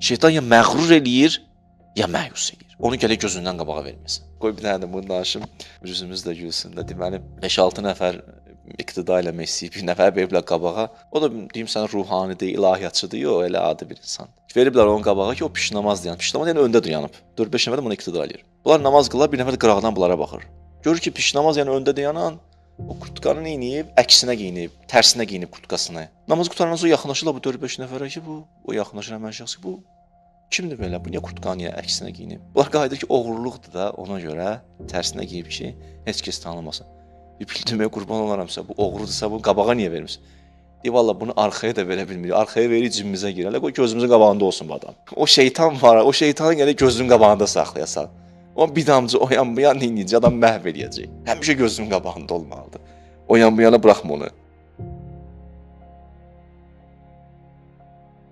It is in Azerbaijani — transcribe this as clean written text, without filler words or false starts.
Şeytan ya məğrur eləyir, ya məyus eləyir. Onu gələk gözündən qabağa verməsin. Qoy bir dənə də bunu danışım, üzümüz də gülsün də. Deməli 5-6 nəfər iqtida eləmək istəyib, bir nəfər veriblər qabağa. O da deyim sən ruhanidir, ilahiyyatçıdır, yox, elə adi bir insan. Veriblər onun qabağa ki, o pişnamaz deyən. Pişnamaz yəni öndə dayanıb. 4-5 nəfər də bunu iqtida eləyir. Bunlar namaz qılırlar, bir nəfər də qıraqdan bunlara baxır. Görür ki, pişnamaz yəni öndə dayanan o kurtkanı nə edib? Əksinə geyinib, tərsinə geyinib kurtkasını. Namaz qurtarandan sonra yaxınlaşırlar bu 4-5 nəfərə ki, bu o yaxınlaşır həmin şəxs ki, bu kimdir belə? Bu niyə kurtkanı əksinə geyinib? Bunlar qayıdır ki, oğurluqdur da, ona görə tərsinə geyib ki, heç kəs tanımasın. Bildirməyə qurban olaramsa, bu oğrudursa, bu qabağa niyə vermirsən? Deyir, valla bunu arxaya da verə bilmirik. Arxaya verir, cibimizə girir. Qoy gözümüzün qabağında olsun bu adam. O şeytan var, o şeytanı gələk gözünün qabağında saxlayasan. O bir damcı o yan bu yana necə adam məhv eləyəcək. Həmişə gözünün qabağında olmalıdır. O yan bu yana buraxma onu.